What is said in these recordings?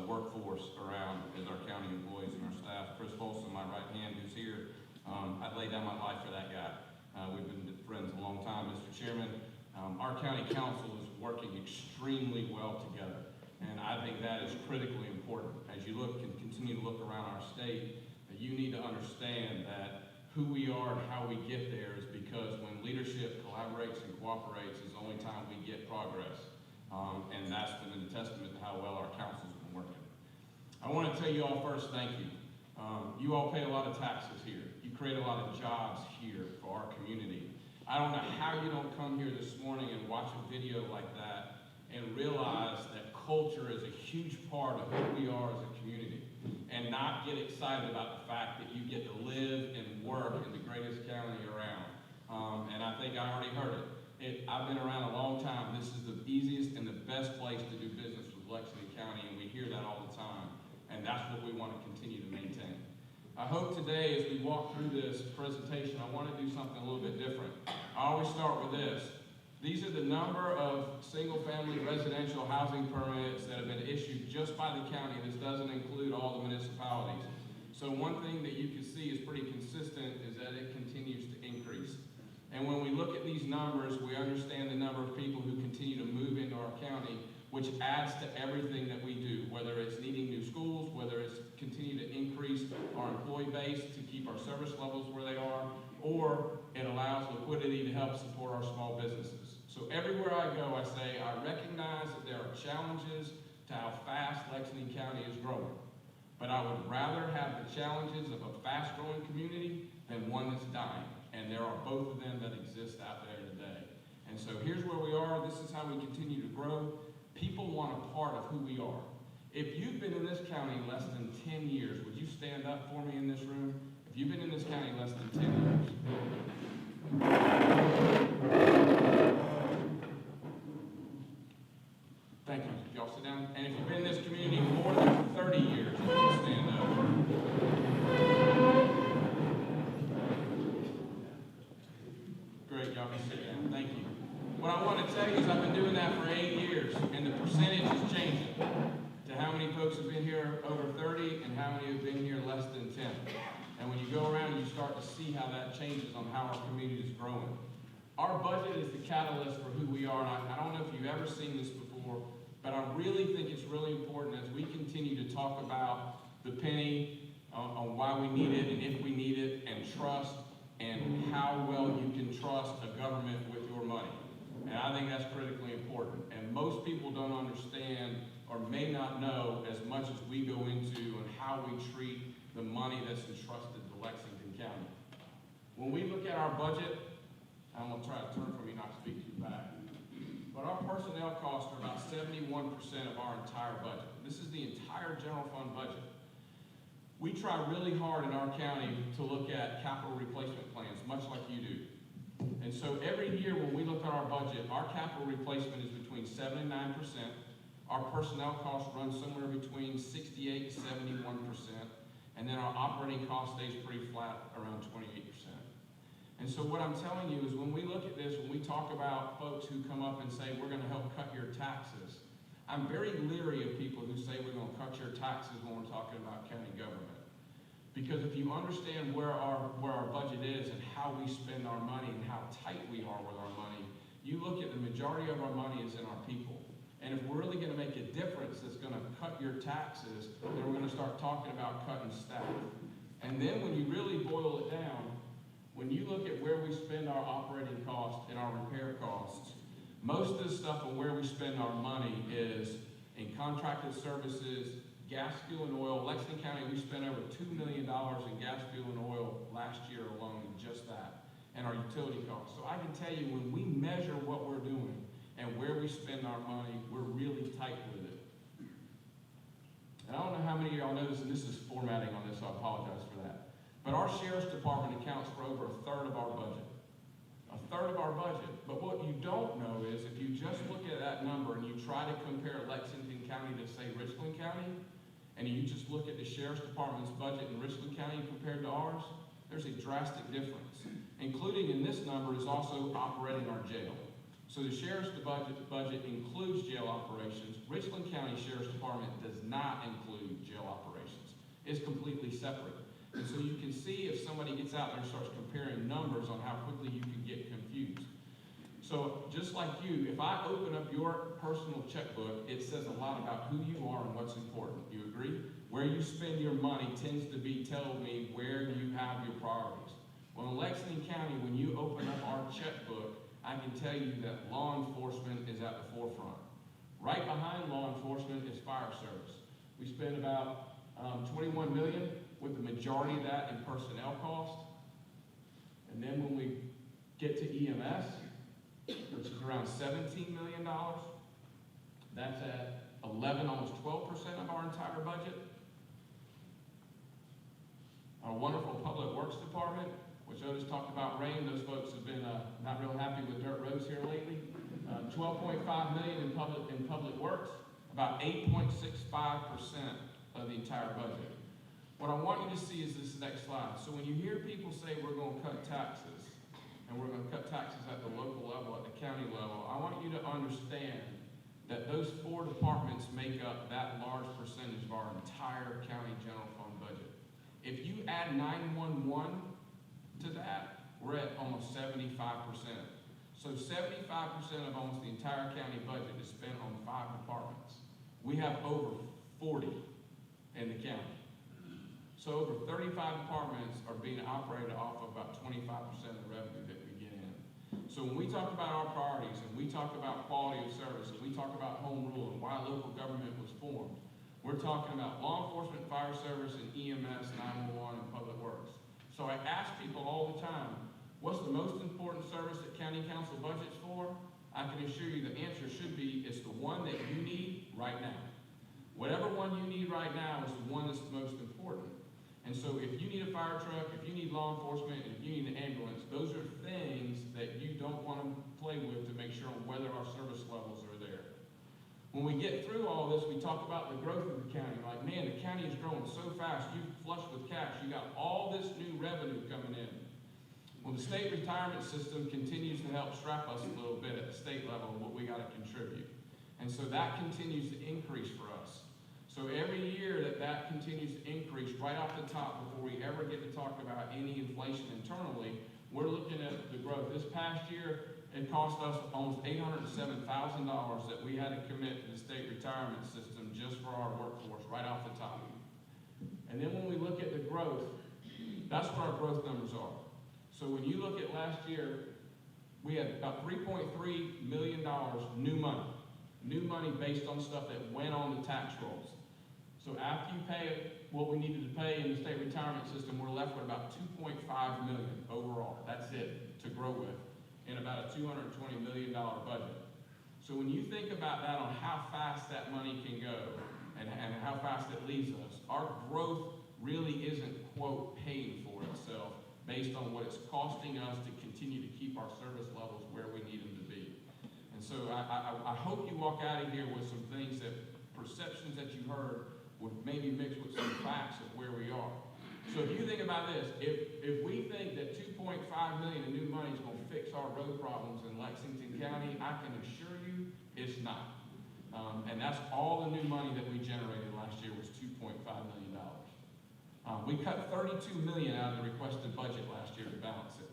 workforce around as our county employees and our staff. Chris Folsom, my right hand, who's here, I'd lay down my life for that guy. We've been friends a long time, Mr. Chairman. Our county council is working extremely well together, and I think that is critically important. As you look and continue to look around our state, you need to understand that who we are and how we get there is because when leadership collaborates and cooperates is the only time we get progress. And that's been a testament to how well our council's been working. I want to tell you all first, thank you. You all pay a lot of taxes here. You create a lot of jobs here for our community. I don't know how you don't come here this morning and watch a video like that and realize that culture is a huge part of who we are as a community, and not get excited about the fact that you get to live and work in the greatest county around. And I think I already heard it. I've been around a long time. This is the easiest and the best place to do business with Lexington County, and we hear that all the time. And that's what we want to continue to maintain. I hope today, as we walk through this presentation, I want to do something a little bit different. I always start with this. These are the number of single-family residential housing permits that have been issued just by the county. This doesn't include all the municipalities. So one thing that you can see is pretty consistent is that it continues to increase. And when we look at these numbers, we understand the number of people who continue to move into our county, which adds to everything that we do, whether it's needing new schools, whether it's continue to increase our employee base to keep our service levels where they are, or it allows liquidity to help support our small businesses. So everywhere I go, I say, I recognize that there are challenges to how fast Lexington County is growing. But I would rather have the challenges of a fast-growing community than one that's dying. And there are both of them that exist out there today. And so here's where we are. This is how we continue to grow. People want a part of who we are. If you've been in this county less than 10 years, would you stand up for me in this room? If you've been in this county less than 10 years. Thank you. Y'all sit down. And if you've been in this community more than 30 years, you can stand up. Great, y'all can sit down. Thank you. What I want to tell you is I've been doing that for 8 years, and the percentage is changing to how many folks have been here over 30 and how many have been here less than 10. And when you go around, you start to see how that changes on how our community is growing. Our budget is the catalyst for who we are, and I don't know if you've ever seen this before, but I really think it's really important as we continue to talk about the penny, on why we need it and if we need it, and trust, and how well you can trust a government with your money. And I think that's critically important. And most people don't understand or may not know as much as we go into and how we treat the money that's entrusted to Lexington County. When we look at our budget, I'm going to try to turn from you, not speak too back, but our personnel costs are about 71% of our entire budget. This is the entire general fund budget. We try really hard in our county to look at capital replacement plans, much like you do. And so every year when we look at our budget, our capital replacement is between 7 and 9%. Our personnel costs run somewhere between 68 to 71%. And then our operating cost stays pretty flat around 28%. And so what I'm telling you is when we look at this, when we talk about folks who come up and say, we're going to help cut your taxes, I'm very leery of people who say we're going to cut your taxes when we're talking about county government. Because if you understand where our budget is and how we spend our money and how tight we are with our money, you look at the majority of our money is in our people. And if we're really going to make a difference that's going to cut your taxes, then we're going to start talking about cutting staff. And then when you really boil it down, when you look at where we spend our operating costs and our repair costs, most of the stuff on where we spend our money is in contracted services, gas, fuel, and oil. Lexington County, we spent over $2 million in gas, fuel, and oil last year alone in just that, and our utility costs. So I can tell you when we measure what we're doing and where we spend our money, we're really tight with it. And I don't know how many of y'all know this, and this is formatting on this, so I apologize for that. But our sheriff's department accounts for over a third of our budget. A third of our budget. But what you don't know is if you just look at that number and you try to compare Lexington County to, say, Richland County, and you just look at the sheriff's department's budget in Richland County compared to ours, there's a drastic difference. Including in this number is also operating our jail. So the sheriff's budget includes jail operations. Richland County Sheriff's Department does not include is completely separate. And so you can see if somebody gets out there and starts comparing numbers on how quickly you can get confused. So just like you, if I open up your personal checkbook, it says a lot about who you are and what's important. You agree? Where you spend your money tends to be telling me where you have your priorities. Well, in Lexington County, when you open up our checkbook, I can tell you that law enforcement is at the forefront. Right behind law enforcement is fire service. We spend about $21 million, with the majority of that in personnel cost. And then when we get to EMS, which is around $17 million, that's at 11, almost 12% of our entire budget. Our wonderful Public Works Department, which Otis talked about rain, those folks have been not real happy with dirt roads here lately. $12.5 million in public works, about 8.65% of the entire budget. What I want you to see is this next slide. So when you hear people say we're going to cut taxes, and we're going to cut taxes at the local level, at the county level, I want you to understand that those 4 departments make up that large percentage of our entire county general fund budget. If you add 911 to that, we're at almost 75%. So 75% of almost the entire county budget is spent on 5 departments. We have over 40 in the county. So over 35 departments are being operated off of about 25% of the revenue that we get in. So when we talk about our priorities, and we talk about quality of service, and we talk about home rule and why local government was formed, we're talking about law enforcement, fire service, and EMS, 911, and public works. So I ask people all the time, what's the most important service that county council budgets for? I can assure you the answer should be, it's the one that you need right now. Whatever one you need right now is the one that's the most important. And so if you need a fire truck, if you need law enforcement, if you need an ambulance, those are things that you don't want to play with to make sure whether our service levels are there. When we get through all this, we talk about the growth of the county. Like, man, the county is growing so fast, you flush with cash, you got all this new revenue coming in. Well, the state retirement system continues to help strap us a little bit at the state level, what we got to contribute. And so that continues to increase for us. So every year that continues to increase right off the top before we ever get to talk about any inflation internally, we're looking at the growth. This past year, it cost us almost $807,000 that we had to commit to the state retirement system just for our workforce right off the top. And then when we look at the growth, that's what our growth numbers are. So when you look at last year, we had about $3.3 million new money based on stuff that went on the tax rolls. So after you pay what we needed to pay in the state retirement system, we're left with about $2.5 million overall. That's it to grow with in about a $220 million budget. So when you think about that on how fast that money can go and how fast it leaves us, our growth really isn't, quote, paying for itself based on what it's costing us to continue to keep our service levels where we need them to be. And so I hope you walk out of here with some things that, perceptions that you heard, would maybe mix with some facts of where we are. So if you think about this, if we think that $2.5 million in new money is going to fix our road problems in Lexington County, I can assure you it's not. And that's all the new money that we generated last year was $2.5 million. We cut $32 million out of the requested budget last year to balance it.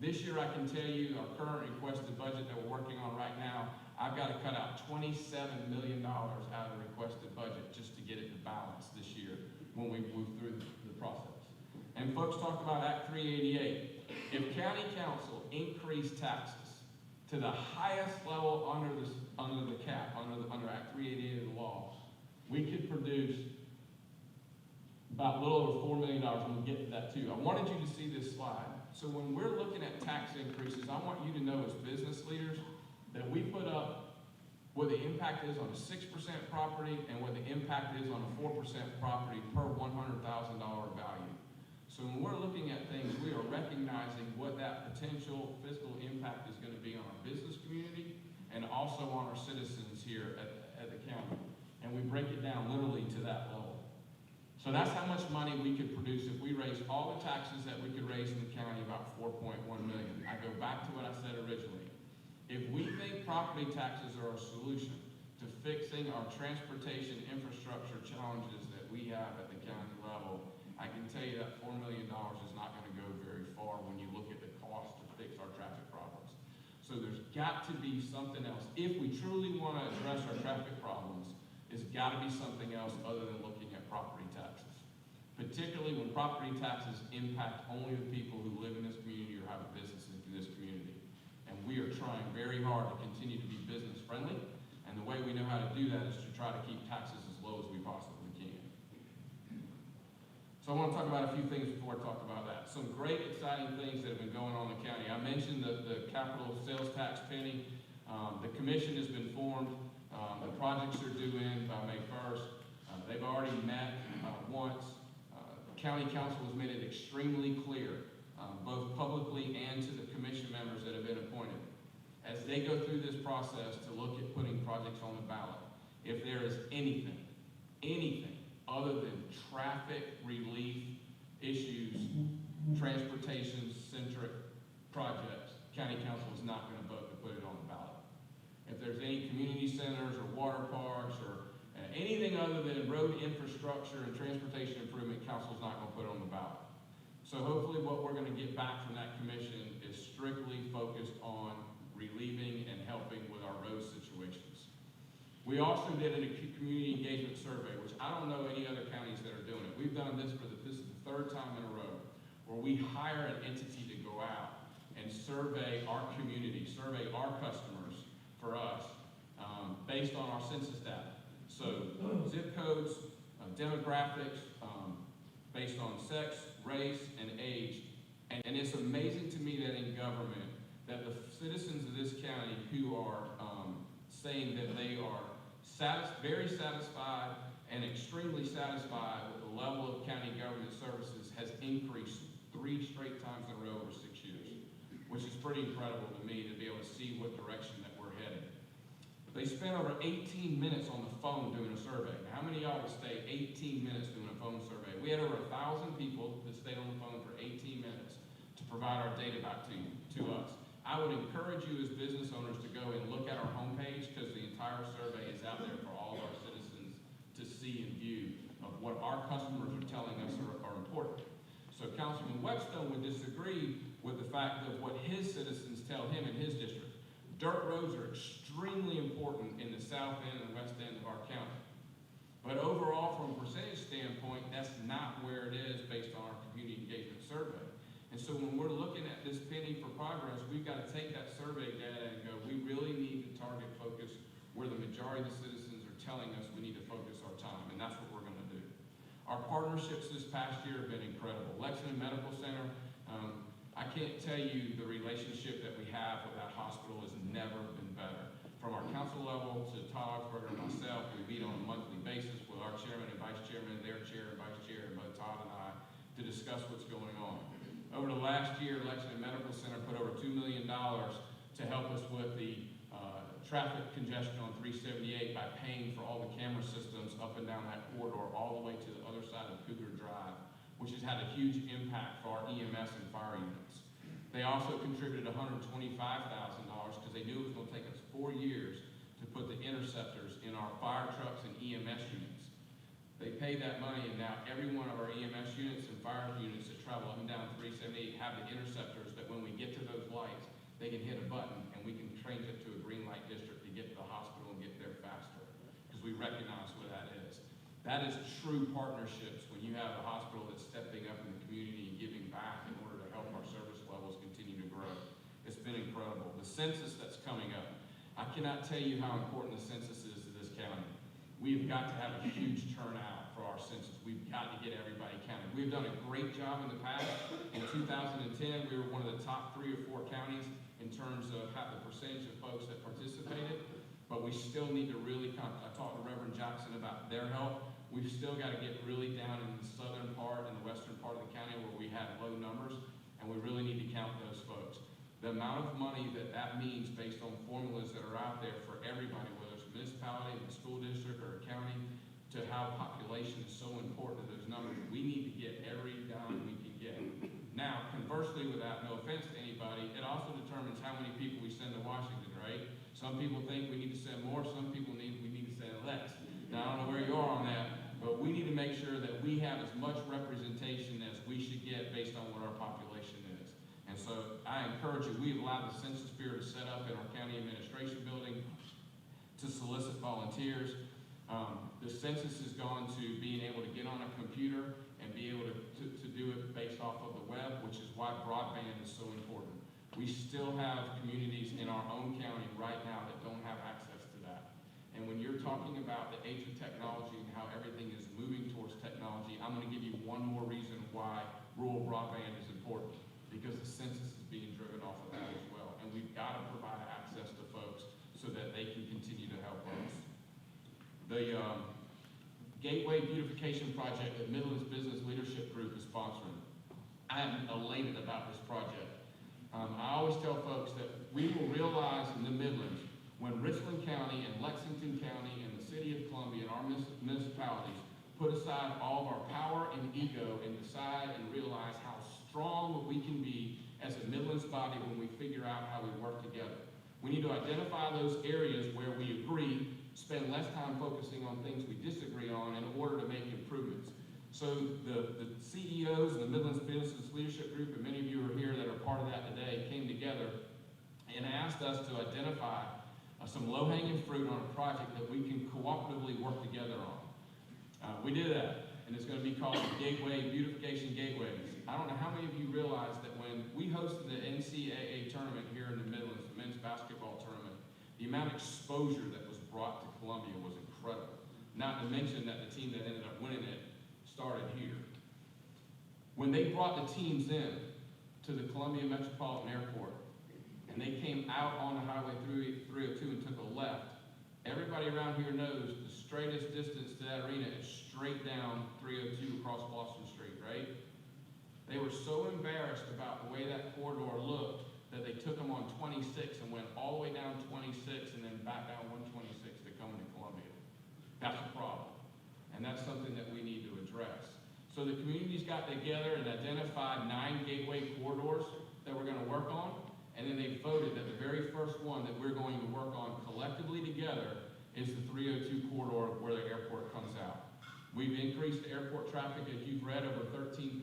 This year, I can tell you, our current requested budget that we're working on right now, I've got to cut out $27 million out of the requested budget just to get it to balance this year when we move through the process. And folks talk about Act 388. If county council increased taxes to the highest level under the cap, under Act 388 of the law, we could produce about a little over $4 million, and we'll get to that too. I wanted you to see this slide. So when we're looking at tax increases, I want you to know as business leaders that we put up what the impact is on a 6% property and what the impact is on a 4% property per $100,000 value. So when we're looking at things, we are recognizing what that potential fiscal impact is going to be on our business community and also on our citizens here at the county. And we break it down literally to that level. So that's how much money we could produce if we raised all the taxes that we could raise in the county, about $4.1 million. I go back to what I said originally. If we think property taxes are a solution to fixing our transportation infrastructure challenges that we we have at the county level, I can tell you that $4 million is not going to go very far when you look at the cost to fix our traffic problems. So there's got to be something else. If we truly want to address our traffic problems, it's got to be something else other than looking at property taxes. Particularly when property taxes impact only the people who live in this community or have a business in this community. And we are trying very hard to continue to be business friendly. And the way we know how to do that is to try to keep taxes as low as we possibly can. So I want to talk about a few things before I talk about that. Some great, exciting things that have been going on in the county. I mentioned the capital sales tax penny. The commission has been formed. The projects are due in by May 1st. They've already met once. County council has made it extremely clear, both publicly and to the commission members that have been appointed, as they go through this process to look at putting projects on the ballot. If there is anything other than traffic relief issues, transportation-centric projects, county council is not going to vote to put it on the ballot. If there's any community centers or water parks or anything other than road infrastructure and transportation improvement, council's not going to put it on the ballot. So hopefully what we're going to get back from that commission is strictly focused on relieving and helping with our road situations. We also did a community engagement survey, which I don't know any other counties that are doing it. We've done this this is the third time in a row, where we hire an entity to go out and survey our community, survey our customers for us, based on our census data. So zip codes, demographics, based on sex, race, and age. And it's amazing to me that in government, that the citizens of this county who are saying that they are very satisfied and extremely satisfied with the level of county government services has increased 3 straight times in a row over 6 years, which is pretty incredible to me to be able to see what direction that we're headed. They spent over 18 minutes on the phone doing a survey. Now, how many of y'all would stay 18 minutes doing a phone survey? We had over 1,000 people that stayed on the phone for 18 minutes to provide our data back to us. I would encourage you as business owners to go and look at our homepage, because the entire survey is out there for all of our citizens to see and view of what our customers are telling us are important. So Councilman Whetstone would disagree with the fact of what his citizens tell him in his district. Dirt roads are extremely important in the south end and west end of our county. But overall, from a percentage standpoint, that's not where it is based on our community engagement survey. And so when we're looking at this penny for progress, we've got to take that survey data and go, we really need to target focus where the majority of the citizens are telling us we need to focus our time, and that's what we're going to do. Our partnerships this past year have been incredible. Lexington Medical Center, I can't tell you the relationship that we have with that hospital has never been better. From our council level to Todd Oxberger and myself, we meet on a monthly basis with our chairman and vice chairman, their chair and vice chair, and both Todd and I, to discuss what's going on. Over the last year, Lexington Medical Center put over $2 million to help us with the traffic congestion on 378 by paying for all the camera systems up and down that corridor all the way to the other side of Cougar Drive, which has had a huge impact for our EMS and fire units. They also contributed $125,000 because they knew it was going to take us 4 years to put the interceptors in our fire trucks and EMS units. They paid that money, and now every one of our EMS units and fire units that travel up and down 378 have the interceptors that when we get to those lights, they can hit a button and we can change it to a green light district to get to the hospital and get there faster, because we recognize what that is. That is true partnerships when you have a hospital that's stepping up in the community and giving back in order to help our service levels continue to grow. It's been incredible. The census that's coming up, I cannot tell you how important the census is to this county. We've got to have a huge turnout for our census. We've got to get everybody counted. We've done a great job in the past. In 2010, we were one of the top 3 or 4 counties in terms of the percentage of folks that participated, but we still need to really I talked to Reverend Jackson about their help. We've still got to get really down in the southern part and the western part of the county where we have low numbers, and we really need to count those folks. The amount of money that means based on formulas that are out there for everybody, whether it's a municipality, a school district, or a county, to how population is so important to those numbers. We need to get every dime we can get. Now, conversely with that, no offense to anybody, it also determines how many people we send to Washington, right? Some people think we need to send more, some people we need to send less. Now, I don't know where you are on that, but we need to make sure our population is. And so I encourage you, we have allowed the Census Bureau to set up in our county administration building to solicit volunteers. The census has gone to being able to get on a computer and be able to do it based off of the web, which is why broadband is so important. We still have communities in our own county right now that don't have access to that. And when you're talking about the age of technology and how everything is moving towards technology, I'm going to give you one more reason why rural broadband is important, because the census is being driven off of that as well. And we've got to provide access to folks so that they can continue to help us. The Gateway Beautification Project that Midlands Business Leadership Group is sponsoring. I am elated about this project. I always tell folks that we will realize in the Midlands when Richland County and Lexington County and the City of Columbia and our municipalities put aside all of our power and ego and decide and realize how strong we can be as a Midlands body when we figure out how we work together. We need to identify those areas where we agree, spend less time focusing on things we disagree on in order to make improvements. So the CEOs and the Midlands Business Leadership Group, and many of you are here that are part of that today, came together and asked us to identify some low-hanging fruit on a project that we can cooperatively work together on. We did that, and it's going to be called the Gateway Beautification Gateways. I don't know how many of you realize that when we hosted the NCAA tournament here in the Midlands, the men's basketball tournament, the amount of exposure that was brought to Columbia was incredible. Not to mention that the team that ended up winning it started here. When they brought the teams in to the Columbia Metropolitan Airport, and they came out on the Highway 302 and took a left, everybody around here knows the straightest distance to that arena is straight down 302 across Boston Street, right? They were so embarrassed about the way that corridor looked that they took them on 26 and went all the way down 26 and then back down 126 to come into Columbia. That's a problem. And that's something that we need to address. So the communities got together and identified 9 gateway corridors that we're going to work on. And then they voted that the very first one that we're going to work on collectively together is the 302 corridor where the airport comes out. We've increased airport traffic, as you've read, over 13%.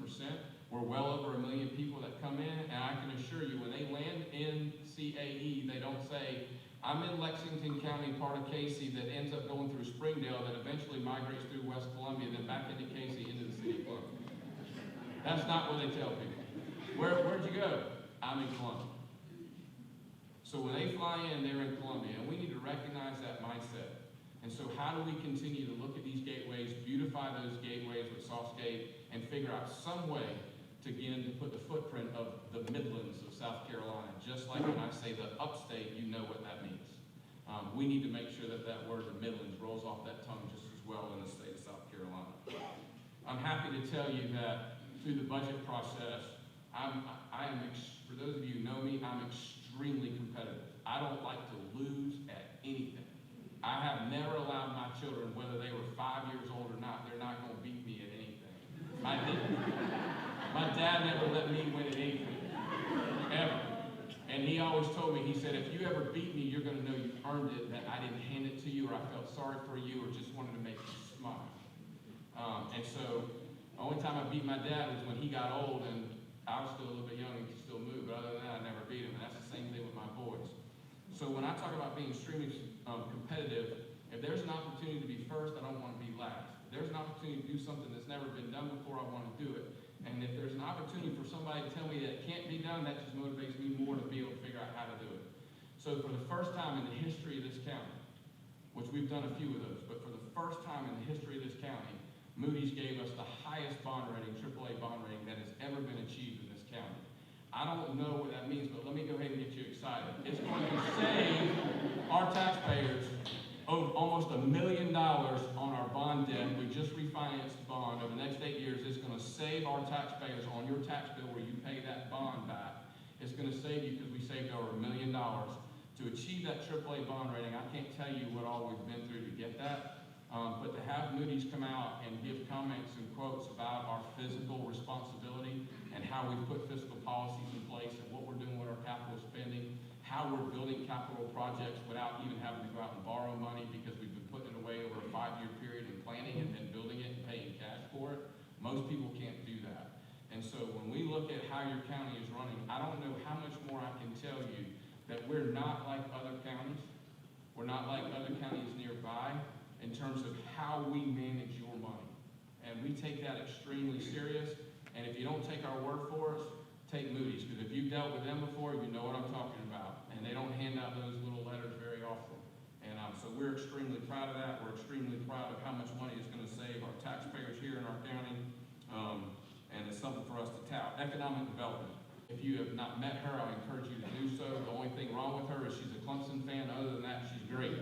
We're well over 1 million people that come in, and I can assure you, when they land in CAE, they don't say, I'm in Lexington County, part of Casey, that ends up going through Springdale, that eventually migrates through West Columbia, then back into Casey, into the city of Columbia. That's not what they tell people. Where'd you go? I'm in Columbia. So when they fly in, they're in Columbia, and we need to recognize that mindset. And so how do we continue to look at these gateways, beautify those gateways with Softscape, and figure out some way to begin to put the footprint of the Midlands of South Carolina, just like when I say the upstate, you know what that means. We need to make sure that that word, the Midlands, rolls off that tongue just as well in the state of South Carolina. I'm happy to tell you that through the budget process, for those of you who know me, I'm extremely competitive. I don't like to lose at anything. I have never allowed my children, whether they were 5 years old or not, they're not going to beat me at anything. My dad never let me win at anything, ever. And he always told me, he said, if you ever beat me, you're going to know you earned it, that I didn't hand it to you, or I felt sorry for you, or just wanted to make you smile. And so, the only time I beat my dad was when he got old, and I was still a little bit young and could still move, but other than that, I never beat him, and that's the same thing with my boys. So when I talk about being extremely competitive, if there's an opportunity to be first, I don't want to be last. If there's an opportunity to do something that's never been done before, I want to do it. And if there's an opportunity for somebody to tell me that it can't be done, that just motivates me more to be able to figure out how to do it. So for the first time in the history of this county, which we've done a few of those, but for the first time in the history of this county, Moody's gave us the highest bond rating, AAA bond rating, that has ever been achieved in this county. I don't know what that means, but let me go ahead and get you excited. It's going to save our taxpayers almost $1 million on our bond debt. We just refinanced the bond. Over the next 8 years, it's going to save our taxpayers on your tax bill where you pay that bond back. It's going to save you because we saved over $1 million. To achieve that AAA bond rating, I can't tell you what all we've been through to get that. But to have Moody's come out and give comments and quotes about our fiscal responsibility and how we've put fiscal policies in place and what we're doing with our capital spending, how we're building capital projects without even having to go out and borrow money because we've been putting it away over a 5-year period and planning and then building it and paying cash for it. Most people can't do that. And so when we look at how how your county is running, I don't know how much more I can tell you that we're not like other counties. We're not like other counties nearby in terms of how we manage your money. And we take that extremely serious. And if you don't take our word for us, take Moody's, because if you've dealt with them before, you know what I'm talking about. And they don't hand out those little letters very often. And so we're extremely proud of that. We're extremely proud of how much money it's going to save our taxpayers here in our county. And it's something for us to tout. Economic development. If you have not met her, I encourage you to do so. The only thing wrong with her is she's a Clemson fan. Other than that, she's great.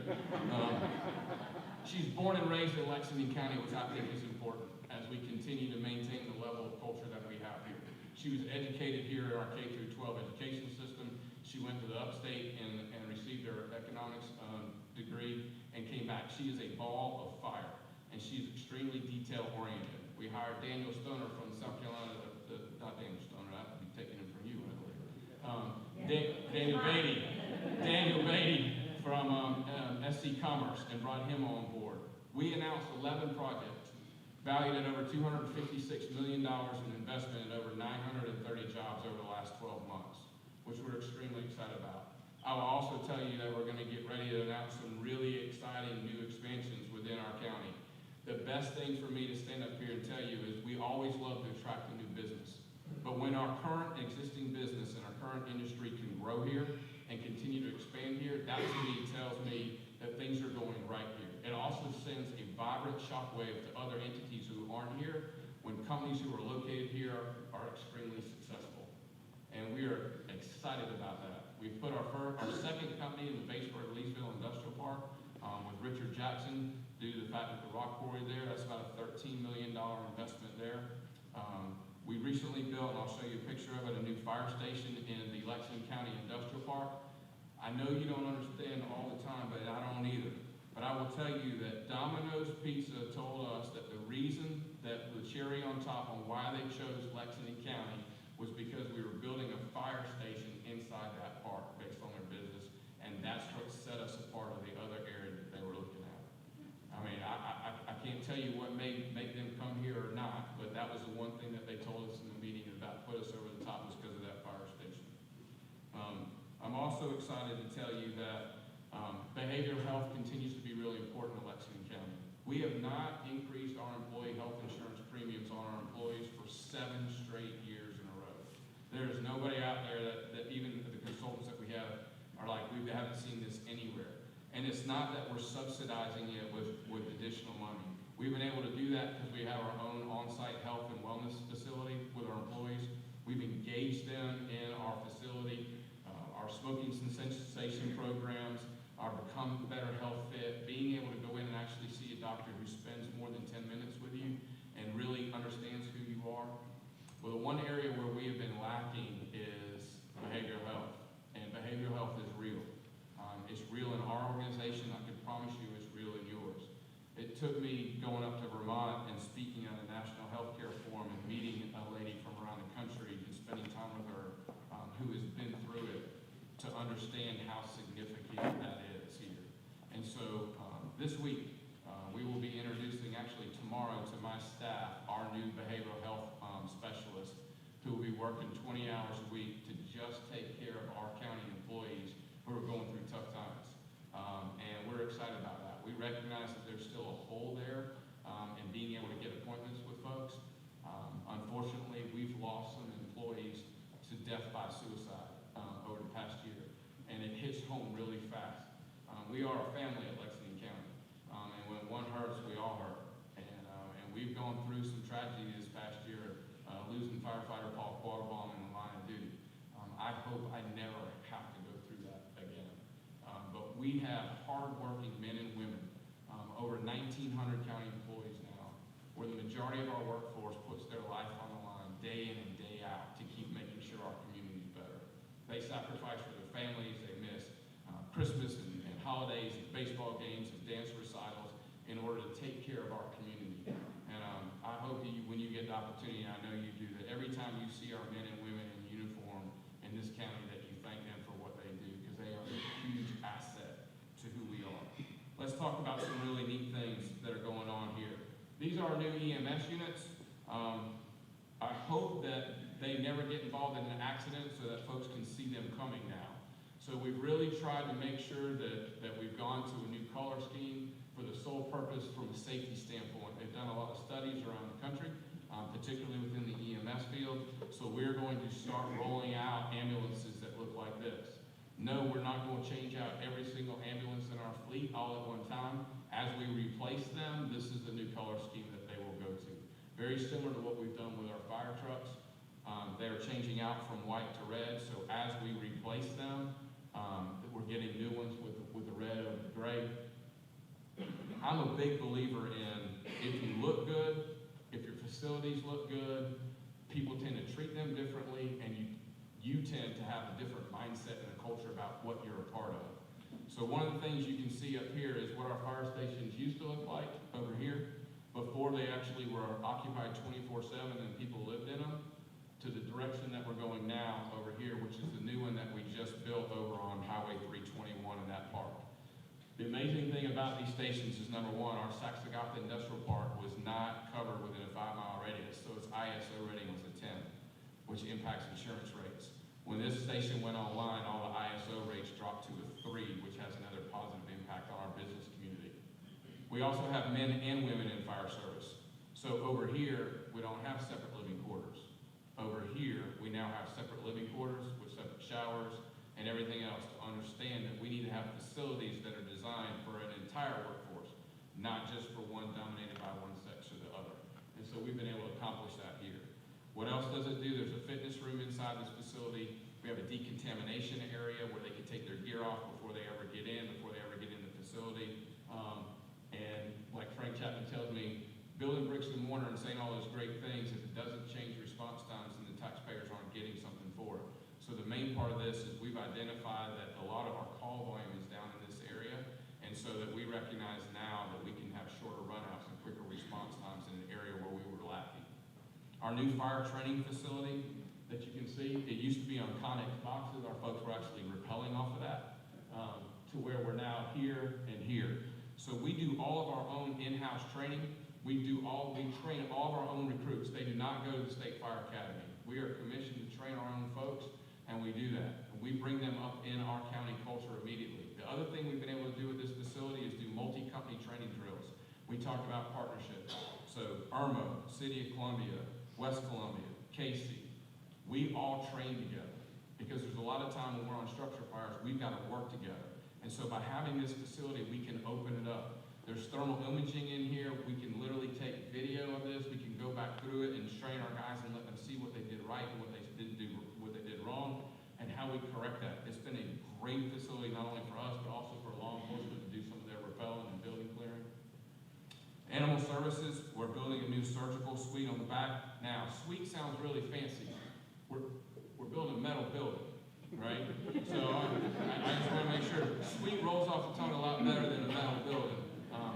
She's born and raised in Lexington County, which I think is important as we continue to maintain the level of culture that we have here. She was educated here in our K-12 education system. She went to the upstate and received her economics degree and came back. She is a ball of fire, and she's extremely detail-oriented. We hired Daniel Stoner from South Carolina, not Daniel Stoner, I have to be taking him from you, I believe. Daniel Beatty from SC Commerce, and brought him on board. We announced 11 projects valued at over $256 million in investment and over 930 jobs over the last 12 months, which we're extremely excited about. I will also tell you that we're going to get ready to announce some really exciting new expansions within our county. The best thing for me to stand up here and tell you is we always love to attract a new business. But when our current existing business and our current industry can grow here and continue to expand here, that to me tells me that things are going right here. It also sends a vibrant shockwave to other entities who aren't here when companies who are located here are extremely successful. And we are excited about that. We've put our second company in the Batesburg-Leesville Industrial Park with Richard Jackson due to the fact that the rock quarry there, that's about a $13 million investment there. We recently built, and I'll show you a picture of it, a new fire station in the Lexington County Industrial Park. I know you don't understand all the time, but I don't either. But I will tell you that Domino's Pizza told us that the reason that the cherry on top on why they chose Lexington County was because we were building a fire station inside that park based on their business, and that's what set us apart of the other area that they were looking at. I mean, I can't tell you what made make them come here or not, but that was the one thing that they told us in the meeting about put us over the top was because of that fire station. I'm also excited to tell you that behavioral health continues to be really important in Lexington County. We have not increased our employee health insurance premiums on our employees for 7 straight years in a row. There is nobody out there that even the consultants that we have are like, we haven't seen this anywhere. And it's not that we're subsidizing it with additional money. We've been able to do that because we have our own on-site health and wellness facility with our employees. We've engaged them in our facility, our smoking cessation programs, our Become Better Health Fit, being able to go in and actually see a doctor who spends more than 10 minutes with you and really understands who you are. Well, the one area where we have been lacking is behavioral health, and behavioral health is real. It's real in our organization. I can promise you it's real in yours. It took me going up to Vermont and speaking at a national healthcare forum and meeting a lady from around the country and spending time with her who has been through it to understand how significant that is here. And so this week, we will be introducing, actually tomorrow, to my staff, our new behavioral health specialist who will be working 20 hours a week to just take care of our county employees who are going through tough times. And we're excited about that. We recognize that there's still a hole there in being able to get appointments with folks. Unfortunately, we've lost some employees to death by suicide over the past year, and it hits home really fast. We are a family at Lexington County, and when one hurts, we all hurt. And we've gone through some tragedy this past year, losing firefighter Paul Quattlebaum in the line of duty. I hope I never have to go through that again. But we have hardworking men and women, over 1,900 county employees now, where the majority of our workforce puts their life on the line day in and day out to keep making sure our community is better. They sacrifice for their families. They miss Christmas and holidays and baseball games and dance recitals in order to take care of our community. And I hope when you get the opportunity, I know you do, that every time you see our men and women in uniform in this county that you thank them for what they do, because they are a huge asset to who we are. Let's talk about some really neat things that are going on here. These are our new EMS units. I hope that they never get involved in an accident so that folks can see them coming now. So we've really tried to make sure that we've gone to a new color scheme for the sole purpose from a safety standpoint. They've done a lot of studies around the country, particularly within the EMS field. So we're going to start rolling out ambulances that look like this. No, we're not going to change out every single ambulance in our fleet all at one time. As we replace them, this is the new color scheme that they will go to. Very similar to what we've done with our fire trucks. They're changing out from white to red, so as we replace them, we're getting new ones with the red or the gray. I'm a big believer in if you look good, if your facilities look good, people tend to treat them differently, and you tend to have a different mindset and a culture about what you're a part of. So one of the things you can see up here is what our fire stations used to look like over here before they actually were occupied 24/7 and people lived in them, to the direction that we're going now over here, which is the new one that we just built over on Highway 321 in that park. The amazing thing about these stations is, number one, our Saxagata Industrial Park was not covered within a 5-mile radius, so its ISO rating was a 10, which impacts insurance rates. When this station went online, all the ISO rates dropped to a 3, which has another positive impact on our business community. We also have men and women in fire service. So over here, we don't have separate living quarters. Over here, we now have separate living quarters with separate showers and everything else to understand that we need to have facilities that are designed for an entire workforce, not just for one dominated by one sex or the other. And so we've been able to accomplish that here. What else does it do? There's a fitness room inside this facility. We have a decontamination area where they can take their gear off before they ever get in the facility. And like Frank Chapman tells me, building bricks and mortar and saying all those great things, if it doesn't change response times, then the taxpayers aren't getting something for it. So the main part of this is we've identified that a lot of our call volume is down in this area, and so that we recognize now that we can have shorter runouts and quicker response times in an area where we were lacking. Our new fire training facility that you can see, it used to be on Connex boxes. Our folks were actually rappelling off of that to where we're now here and here. So we do all of our own in-house training. We train all of our own recruits. They do not go to the State Fire Academy. We are commissioned to train our own folks, and we do that. And we bring them up in our county culture immediately. The other thing we've been able to do with this facility is do multi-company training drills. We talk about partnerships. So IRMA, City of Columbia, West Columbia, Casey, we all train together. Because there's a lot of time when we're on structure fires, we've got to work together. And so by having this facility, we can open it up. There's thermal imaging in here. We can literally take video of this. We can go back through it and train our guys and let them see what they did right and what they didn't do, what they did wrong, and how we correct that. It's been a great facility, not only for us, but also for law enforcement to do some of their rappelling and building clearing. Animal services, we're building a new surgical suite on the back. Now, suite sounds really fancy. We're building a metal building, right? So I just want to make sure suite rolls off the tongue a lot better than a metal building.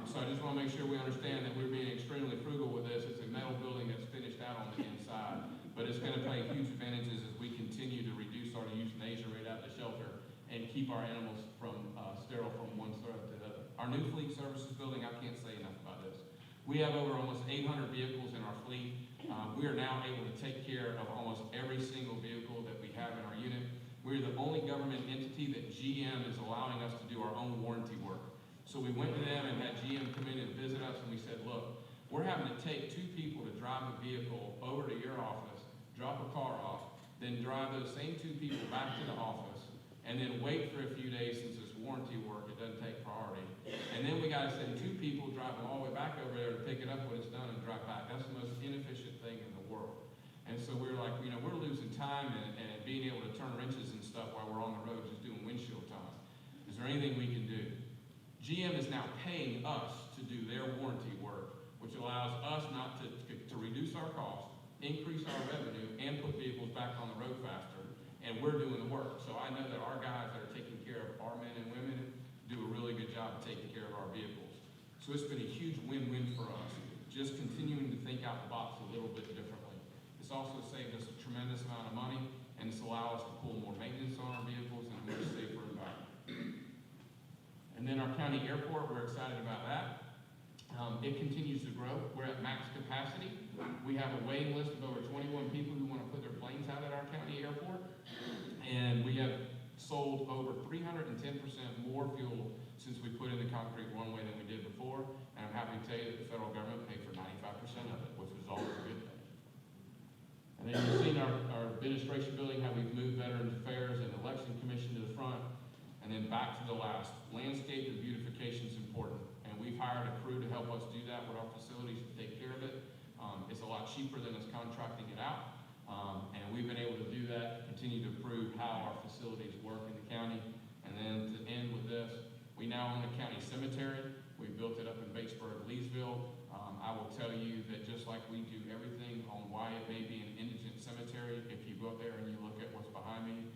So I just want to make sure we understand that we're being extremely frugal with this. It's a metal building that's finished out on the inside, but it's going to pay huge advantages as we continue to reduce our euthanasia rate out of the shelter and keep our animals from sterile from one throat to the other. Our new fleet services building, I can't say enough about this. We have over almost 800 vehicles in our fleet. We are now able to take care of almost every single vehicle that we have in our unit. We're the only government entity that GM is allowing us to do our own warranty work. So we went to them and had GM come in and visit us, and we said, look, we're having to take 2 people to drive a vehicle over to your office, drop a car off, then drive those same 2 people back to the office, and then wait for a few days since it's warranty work, it doesn't take priority. And then we got to send 2 people, drive them all the way back over there to pick it up when it's done and drive back. That's the most inefficient thing in the world. And so we were like, we're losing time and being able to turn wrenches and stuff while we're on the road just doing windshield time. Is there anything we can do? GM is now paying us to do their warranty work, which allows us not to reduce our cost, increase our revenue, and put vehicles back on the road faster, and we're doing the work. So I know that our guys that are taking care of our men and women do a really good job of taking care of our vehicles. So it's been a huge win-win for us, just continuing to think out the box a little bit differently. It's also saved us a tremendous amount of money, and it's allowed us to pull more maintenance on our vehicles and a much safer environment. And then our county airport, we're excited about that. It continues to grow. We're at max capacity. We have a waiting list of over 21 people who want to put their planes out at our county airport. And we have sold over 310% more fuel since we put in the concrete one-way than we did before. And I'm happy to tell you that the federal government paid for 95% of it, which was always a good thing. And then you've seen our administration building, how we've moved Veterans Affairs and the Lexington Commission to the front. And then back to the last, landscape and beautification is important. And we've hired a crew to help us do that with our facilities to take care of it. It's a lot cheaper than us contracting it out. And we've been able to do that, continue to improve how our facilities work in the county. And then to end with this, we now own the county cemetery. We built it up in Batesburg, Leesville. I will tell you that just like we do everything on why it may be an indigent cemetery, if you go up there and you look at what's behind me,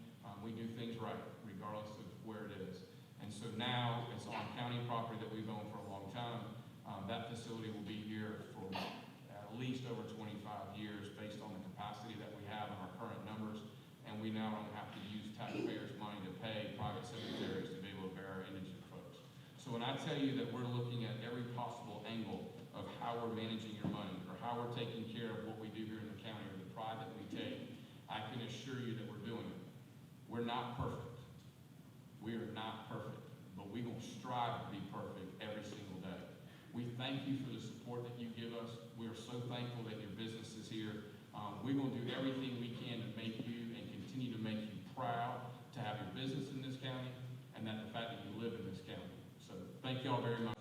we do things right, regardless of where it is. And so now it's on county property that we've owned for a long time. That facility will be here for at least over 25 years based on the capacity that we have in our current numbers. And we now don't have to use taxpayers' money to pay private cemeteries to be able to bury our indigent folks. So when I tell you that we're looking at every possible angle of how we're managing your money or how we're taking care of what we do here in the county or the pride that we take, I can assure you that we're doing it. We're not perfect. We are not perfect, but we're going to strive to be perfect every single day. We thank you for the support that you give us. We are so thankful that your business is here. We're going to do everything we can to make you and continue to make you proud to have your business in this county and that the fact that you live in this county. So thank you all very much.